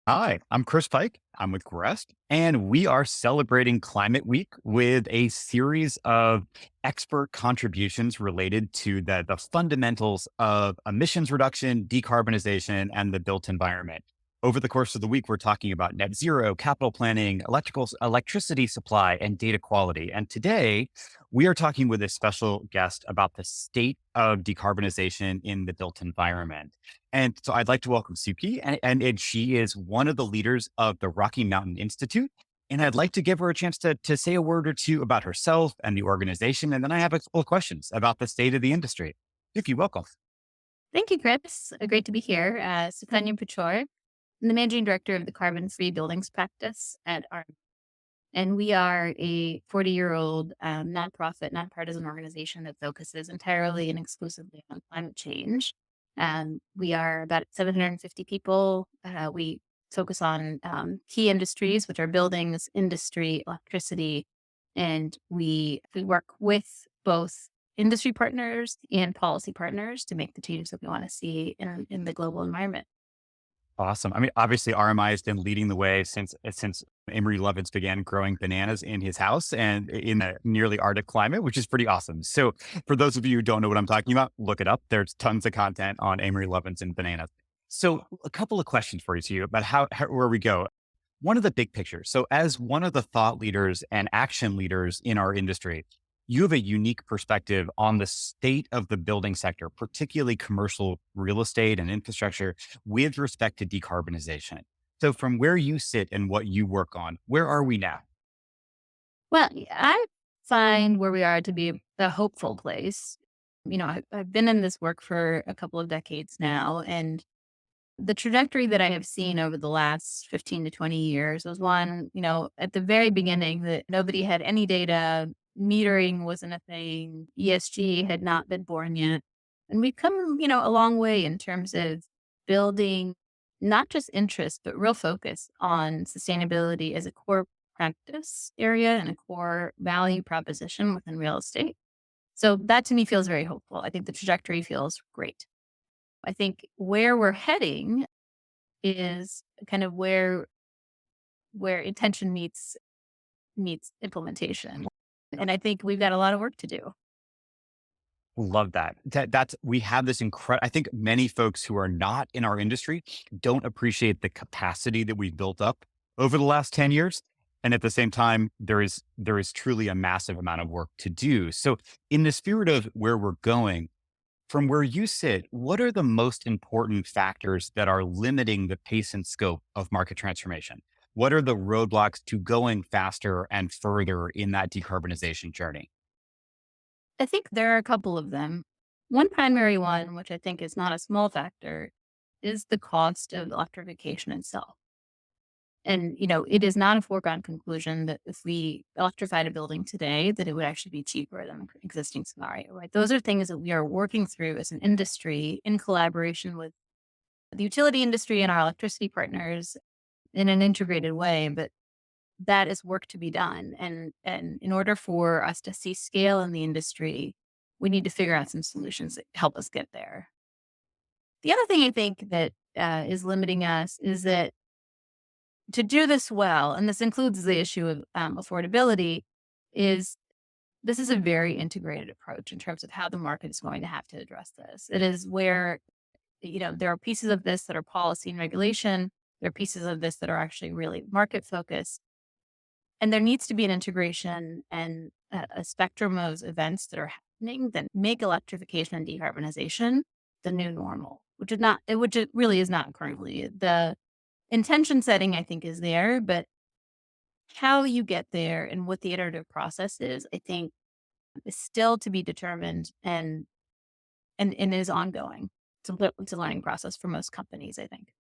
Hi, I'm Chris Pyke. I'm with GRESB, and we are celebrating Climate Week with a series of expert contributions related to the fundamentals of emissions reduction, decarbonization, and the built environment. Over the course of the week, we're talking about net zero, capital planning, electricity supply, and data quality. And today, we are talking with a special guest about the state of decarbonization in the built environment. And so I'd like to welcome Suki, and she is one of the leaders of the Rocky Mountain Institute. And I'd like to give her a chance to say a word or two about herself and the organization. And then I have a couple of questions about the state of the industry. Suki, welcome. Thank you, Chris. Great to be here. Sukanya Paciorek. I'm the managing director of the Carbon Free Buildings Practice at ARM. And we are a 40-year-old nonprofit, nonpartisan organization that focuses entirely and exclusively on climate change. We are about 750 people. We focus on key industries, which are buildings, industry, electricity, and we work with both industry partners and policy partners to make the changes that we want to see in the global environment. Awesome. I mean, obviously, RMI has been leading the way since Amory Lovins began growing bananas in his house and in a nearly Arctic climate, which is pretty awesome. So, for those of you who don't know what I'm talking about, look it up. There's tons of content on Amory Lovins and bananas. So, a couple of questions for you about how where we go. One of the big pictures. So, as one of the thought leaders and action leaders in our industry, you have a unique perspective on the state of the building sector, particularly commercial real estate and infrastructure, with respect to decarbonization. So, from where you sit and what you work on, where are we now? Well, I find where we are to be a hopeful place. I've been in this work for a couple of decades now, and the trajectory that I have seen over the last 15 to 20 years was one, at the very beginning that nobody had any data, metering wasn't a thing, ESG had not been born yet. And we've come, a long way in terms of building not just interest, but real focus on sustainability as a core practice area and a core value proposition within real estate. So that to me feels very hopeful. I think the trajectory feels great. I think where we're heading is kind of where intention meets implementation. And I think we've got a lot of work to do. Love that. That's we have this incredible. I think many folks who are not in our industry don't appreciate the capacity that we've built up over the last 10 years. And at the same time, there is truly a massive amount of work to do. So, in the spirit of where we're going, from where you sit, what are the most important factors that are limiting the pace and scope of market transformation? What are the roadblocks to going faster and further in that decarbonization journey? I think there are a couple of them. One primary one, which I think is not a small factor, is the cost of electrification itself. And, it is not a foregone conclusion that if we electrified a building today, that it would actually be cheaper than the existing scenario, right? Those are things that we are working through as an industry in collaboration with the utility industry and our electricity partners in an integrated way. But that is work to be done. And in order for us to see scale in the industry, we need to figure out some solutions that help us get there. The other thing I think that is limiting us is that to do this well, and this includes the issue of affordability, is this is a very integrated approach in terms of how the market is going to have to address this. It is where, there are pieces of this that are policy and regulation. There are pieces of this that are actually really market focused. And there needs to be an integration and a spectrum of events that are happening that make electrification and decarbonization the new normal, which it really is not currently. The intention setting, I think, is there, but how you get there and what the iterative process is, I think, is still to be determined and is ongoing. It's a learning process for most companies, I think.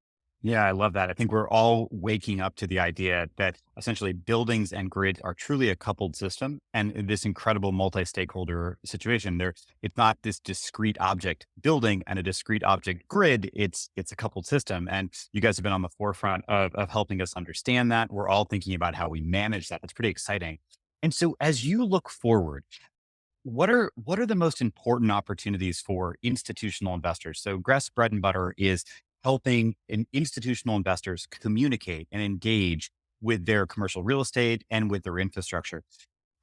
Yeah, I love that. I think we're all waking up to the idea that essentially buildings and grids are truly a coupled system and this incredible multi-stakeholder situation. It's not this discrete object building and a discrete object grid. It's a coupled system. And you guys have been on the forefront of helping us understand that. We're all thinking about how we manage that. That's pretty exciting. And so as you look forward, what are the most important opportunities for institutional investors? So GRESB bread and butter is helping institutional investors communicate and engage with their commercial real estate and with their infrastructure.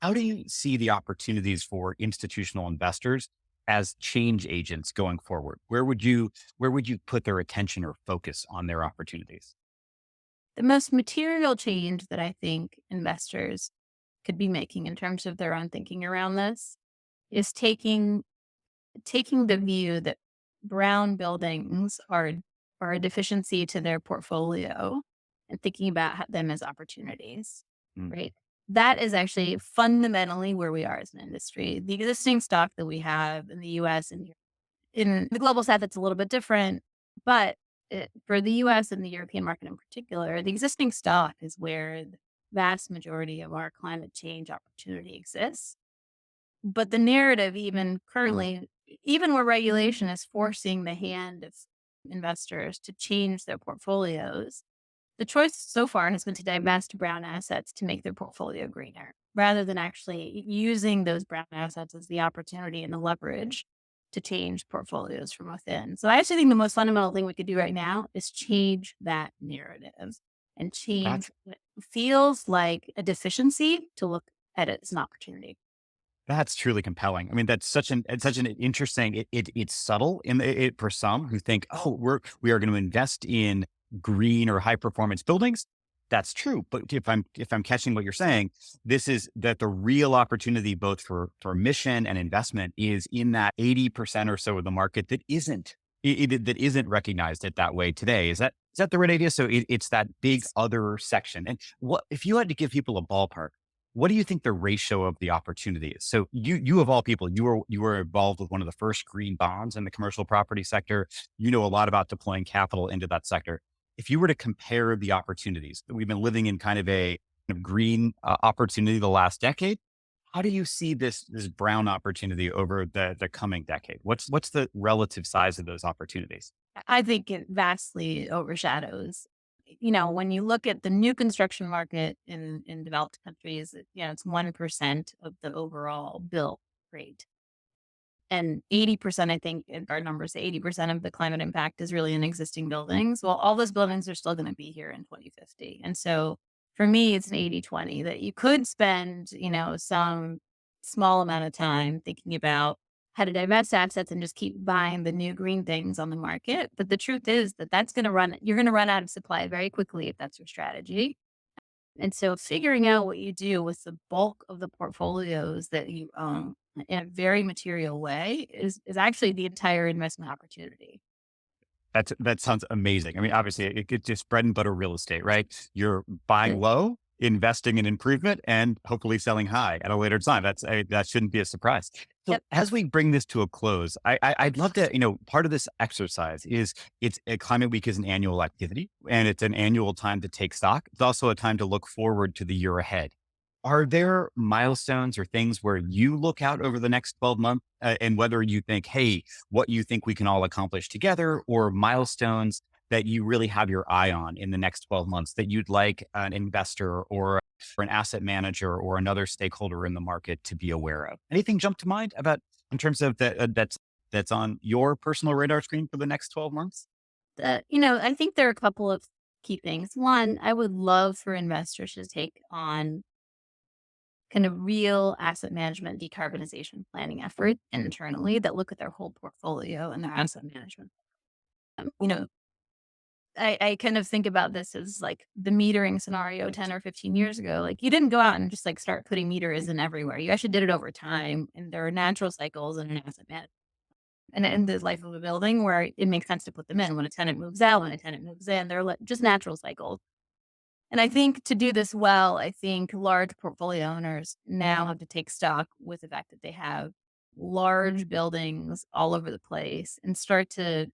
How do you see the opportunities for institutional investors as change agents going forward? Where would you put their attention or focus on their opportunities? The most material change that I think investors could be making in terms of their own thinking around this is taking the view that brown buildings are a deficiency to their portfolio and thinking about them as opportunities, Mm, right? That is actually fundamentally where we are as an industry. The existing stock that we have in the US and in the global set, that's a little bit different, but for the US and the European market in particular, the existing stock is where the vast majority of our climate change opportunity exists. But the narrative, even currently, even where regulation is forcing the hand of investors to change their portfolios, the choice so far has been to divest brown assets to make their portfolio greener, rather than actually using those brown assets as the opportunity and the leverage to change portfolios from within. So I actually think the most fundamental thing we could do right now is change that narrative and that's change what feels like a deficiency to look at it as an opportunity. That's truly compelling. I mean, it's such an interesting. It's subtle in it for some who think, oh, we are going to invest in green or high performance buildings. That's true, but if I'm catching what you're saying, this is that the real opportunity both for mission and investment is in that 80% or so of the market that isn't recognized it that way today. Is that the right idea? So it's that big other section. And what if you had to give people a ballpark? What do you think the ratio of the opportunity is? So you of all people, you were involved with one of the first green bonds in the commercial property sector. You know a lot about deploying capital into that sector. If you were to compare the opportunities that we've been living in kind of green opportunity the last decade, how do you see this brown opportunity over the coming decade? What's the relative size of those opportunities? I think it vastly overshadows. You know, when you look at the new construction market in developed countries, it's 1% of the overall bill rate. And 80%, I think, our numbers say 80% of the climate impact is really in existing buildings. Well, all those buildings are still going to be here in 2050. And so for me, it's an 80-20 that you could spend, some small amount of time thinking about how to divest assets and just keep buying the new green things on the market. But the truth is that you're going to run out of supply very quickly if that's your strategy. And so figuring out what you do with the bulk of the portfolios that you own in a very material way is actually the entire investment opportunity. That sounds amazing. I mean, obviously, it's just bread and butter real estate, right? You're buying Good. low, investing in improvement, and hopefully selling high at a later time. That shouldn't be a surprise. So, Yep. as we bring this to a close, I'd love to, part of this exercise is it's a Climate Week is an annual activity, and it's an annual time to take stock. It's also a time to look forward to the year ahead. Are there milestones or things where you look out over the next 12 months and whether you think, hey, what you think we can all accomplish together, or milestones that you really have your eye on in the next 12 months that you'd like an investor or an asset manager or another stakeholder in the market to be aware of? Anything jump to mind about in terms of that's on your personal radar screen for the next 12 months? I think there are a couple of key things. One, I would love for investors to take on kind of real asset management decarbonization planning effort internally that look at their whole portfolio and their asset management. Um, you know, I kind of think about this as like the metering scenario 10 or 15 years ago. Like you didn't go out and just like start putting meters in everywhere. You actually did it over time. And there are natural cycles in an asset management and in the life of a building where it makes sense to put them in when a tenant moves out, when a tenant moves in. They're just natural cycles. And I think to do this well, I think large portfolio owners now have to take stock with the fact that they have large buildings all over the place and start to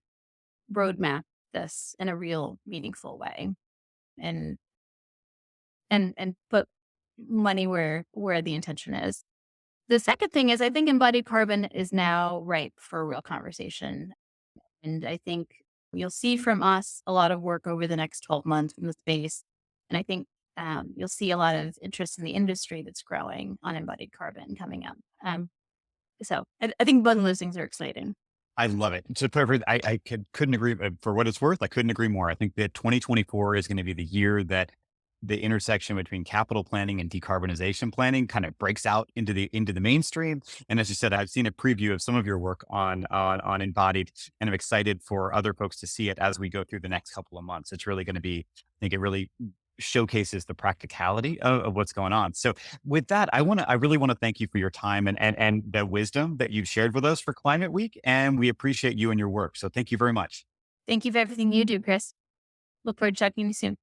roadmap this in a real meaningful way and and put money where the intention is. The second thing is I think embodied carbon is now ripe for a real conversation. And I think you'll see from us a lot of work over the next 12 months in the space. And I think you'll see a lot of interest in the industry that's growing on embodied carbon coming up. So I think both of those things are exciting. I love it. So perfect. Couldn't agree for what it's worth. I couldn't agree more. I think that 2024 is going to be the year that the intersection between capital planning and decarbonization planning kind of breaks out into the mainstream. And as you said, I've seen a preview of some of your work on embodied, and I'm excited for other folks to see it as we go through the next couple of months. It's really going to be, I think it really showcases the practicality of what's going on. So with that, I really want to thank you for your time and the wisdom that you've shared with us for Climate Week. And we appreciate you and your work. So thank you very much. Thank you for everything you do, Chris. Look forward to talking to you soon.